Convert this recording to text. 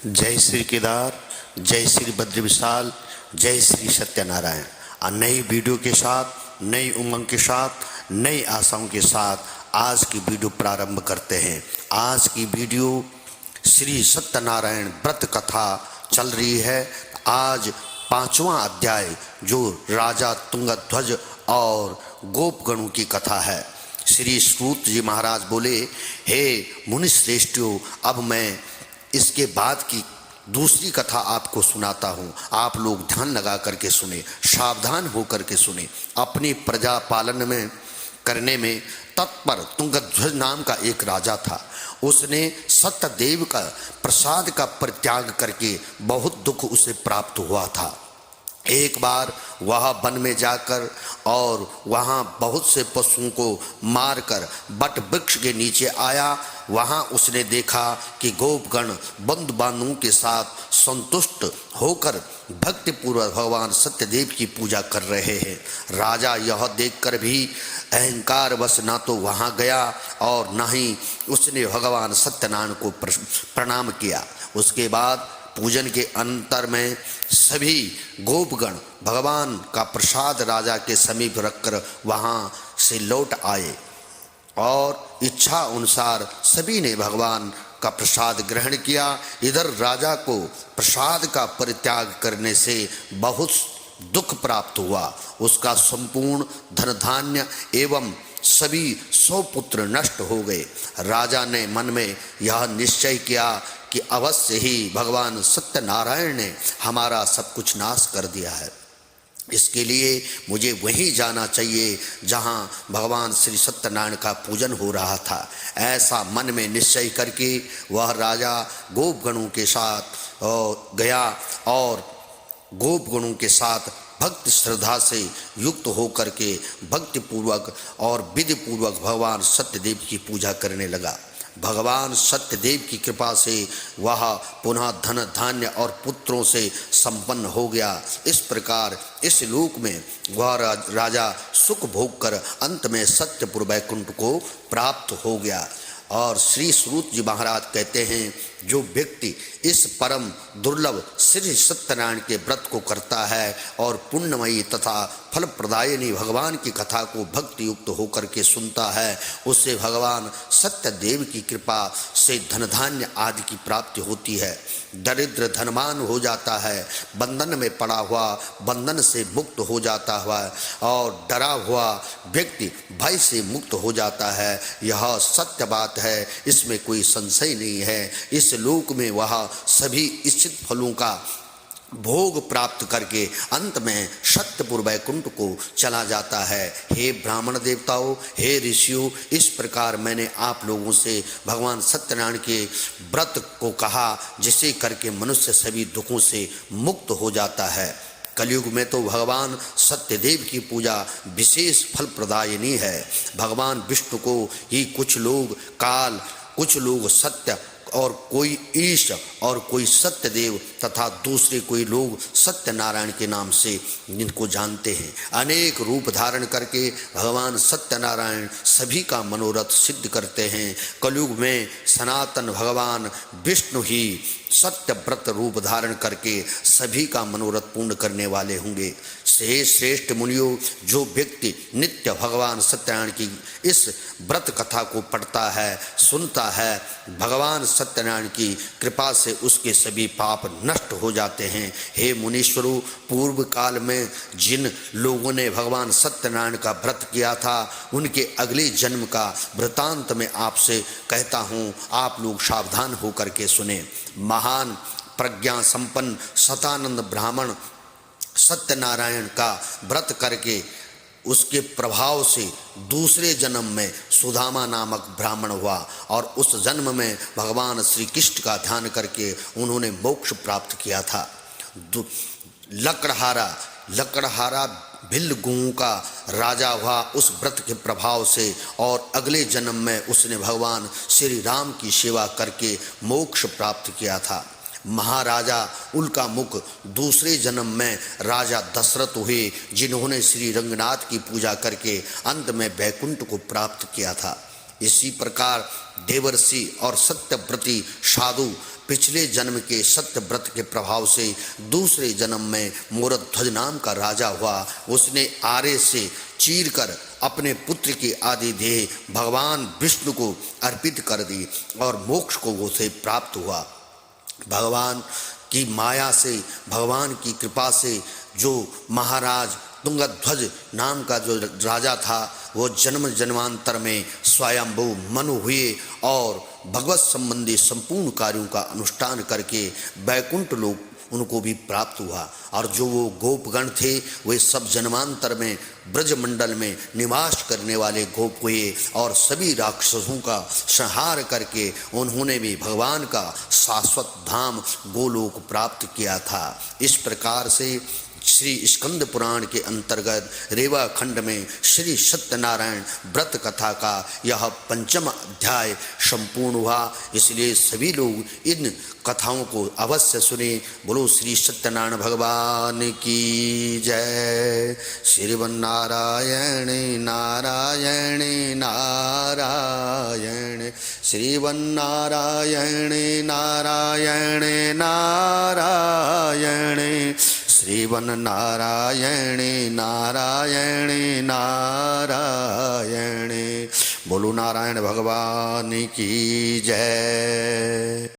जय श्री केदार, जय श्री बद्री विशाल, जय श्री सत्यनारायण। नई वीडियो के साथ, नई उमंग के साथ, नई आशाओं के साथ आज की वीडियो प्रारंभ करते हैं। आज की वीडियो श्री सत्यनारायण व्रत कथा चल रही है। आज 5वां अध्याय जो राजा तुंगध्वज और गोपगणों की कथा है। श्री सूत जी महाराज बोले, हे मुनि श्रेष्ठियों, अब मैं इसके बाद की दूसरी कथा आपको सुनाता हूँ। आप लोग ध्यान लगा करके सुने, सावधान होकर के सुने। अपनी प्रजा पालन में करने में तत्पर तुंगध्वज नाम का एक राजा था। उसने सत्यदेव का प्रसाद का परित्याग करके बहुत दुख उसे प्राप्त हुआ था। एक बार वह वन में जाकर और वहाँ बहुत से पशुओं को मारकर बट वृक्ष के नीचे आया। वहाँ उसने देखा कि गोपगण बंधु बांधवों के साथ संतुष्ट होकर भक्तिपूर्वक भगवान सत्यदेव की पूजा कर रहे हैं। राजा यह देखकर भी अहंकार वश ना तो वहाँ गया और न ही उसने भगवान सत्यनारायण को प्रणाम किया। उसके बाद पूजन के अंतर में सभी गोपगण भगवान का प्रसाद राजा के समीप रखकर वहाँ से लौट आए और इच्छा अनुसार सभी ने भगवान का प्रसाद ग्रहण किया। इधर राजा को प्रसाद का परित्याग करने से बहुत दुख प्राप्त हुआ। उसका संपूर्ण धन धान्य एवं सभी 100 पुत्र नष्ट हो गए। राजा ने मन में यह निश्चय किया कि अवश्य ही भगवान सत्यनारायण ने हमारा सब कुछ नाश कर दिया है। इसके लिए मुझे वहीं जाना चाहिए जहां भगवान श्री सत्यनारायण का पूजन हो रहा था। ऐसा मन में निश्चय करके वह राजा गोपगणों के साथ गया और गोपगणों के साथ भक्ति श्रद्धा से युक्त होकर के भक्तिपूर्वक और विधिपूर्वक भगवान सत्यदेव की पूजा करने लगा। भगवान सत्यदेव की कृपा से वह पुनः धन धान्य और पुत्रों से संपन्न हो गया। इस प्रकार इस लोक में वह राजा सुख भोग कर अंत में सत्यपुर वैकुंठ को प्राप्त हो गया। और श्री सूत जी महाराज कहते हैं, जो व्यक्ति इस परम दुर्लभ श्री सत्यनारायण के व्रत को करता है और पुण्यमयी तथा फल प्रदायिनी भगवान की कथा को भक्ति युक्त होकर के सुनता है, उससे भगवान सत्यदेव की कृपा से धन धान्य आदि की प्राप्ति होती है। दरिद्र धनवान हो जाता है, बंधन में पड़ा हुआ बंधन से मुक्त हो जाता हुआ और डरा हुआ व्यक्ति भय से मुक्त हो जाता है। यह सत्य बात है, इसमें कोई संशय नहीं है। इस लोक में वह सभी इच्छित फलों का भोग प्राप्त करके अंत में सत्यपुर वैकुंठ को चला जाता है। हे ब्राह्मण देवताओं, हे ऋषियों, इस प्रकार मैंने आप लोगों से भगवान सत्यनारायण के व्रत को कहा, जिसे करके मनुष्य सभी दुखों से मुक्त हो जाता है। कलयुग में तो भगवान सत्यदेव की पूजा विशेष फल प्रदायिनी है। भगवान विष्णु को ही कुछ लोग काल, कुछ लोग सत्य और कोई ईश और कोई सत्यदेव तथा दूसरे कोई लोग सत्यनारायण के नाम से जिनको जानते हैं। अनेक रूप धारण करके भगवान सत्यनारायण सभी का मनोरथ सिद्ध करते हैं। कलयुग में सनातन भगवान विष्णु ही सत्य व्रत रूप धारण करके सभी का मनोरथ पूर्ण करने वाले होंगे। से श्रेष्ठ मुनियों, जो व्यक्ति नित्य भगवान सत्यनारायण की इस व्रत कथा को पढ़ता है, सुनता है, भगवान सत्यनारायण की कृपा से उसके सभी पाप नष्ट हो जाते हैं। हे मुनीश्वरों, पूर्व काल में जिन लोगों ने भगवान सत्यनारायण का व्रत किया था, उनके अगले जन्म का वृतांत में आपसे कहता हूँ, आप लोग सावधान होकर के सुने। महान प्रज्ञा संपन्न सतानंद ब्राह्मण सत्यनारायण का व्रत करके उसके प्रभाव से दूसरे जन्म में सुदामा नामक ब्राह्मण हुआ और उस जन्म में भगवान श्री कृष्ण का ध्यान करके उन्होंने मोक्ष प्राप्त किया था। लकड़हारा भिल्ल गुओं का राजा हुआ उस व्रत के प्रभाव से और अगले जन्म में उसने भगवान श्री राम की सेवा करके मोक्ष प्राप्त किया था। महाराजा उल्का मुख दूसरे जन्म में राजा दशरथ हुए, जिन्होंने श्री रंगनाथ की पूजा करके अंत में वैकुंठ को प्राप्त किया था। इसी प्रकार देवर्षि और सत्यव्रती साधु पिछले जन्म के सत्य व्रत के प्रभाव से दूसरे जन्म में मोरध्वज नाम का राजा हुआ। उसने आरे से चीरकर अपने पुत्र की आदि देह भगवान विष्णु को अर्पित कर दी और मोक्ष को उसे प्राप्त हुआ। भगवान की माया से, भगवान की कृपा से जो महाराज तुंगध्वज नाम का जो राजा था वो जन्म जन्मांतर में स्वयंभू मनु हुए और भगवत संबंधी संपूर्ण कार्यों का अनुष्ठान करके वैकुंठ लोक उनको भी प्राप्त हुआ। और जो वो गोपगण थे वे सब जन्मांतर में ब्रजमंडल में निवास करने वाले गोप हुए और सभी राक्षसों का संहार करके उन्होंने भी भगवान का शाश्वत धाम गोलोक प्राप्त किया था। इस प्रकार से श्री स्कंद पुराण के अंतर्गत रेवा खंड में श्री सत्यनारायण व्रत कथा का यह 5वां अध्याय संपूर्ण हुआ। इसलिए सभी लोग इन कथाओं को अवश्य सुने। बोलो श्री सत्यनारायण भगवान की जय। श्रीवन्नारायण नारायण नारायण, श्रीवन्नारायण नारायण नारायण, श्रीवन्नारायण नारायण नारायण। बोलो नारायण भगवान की जय।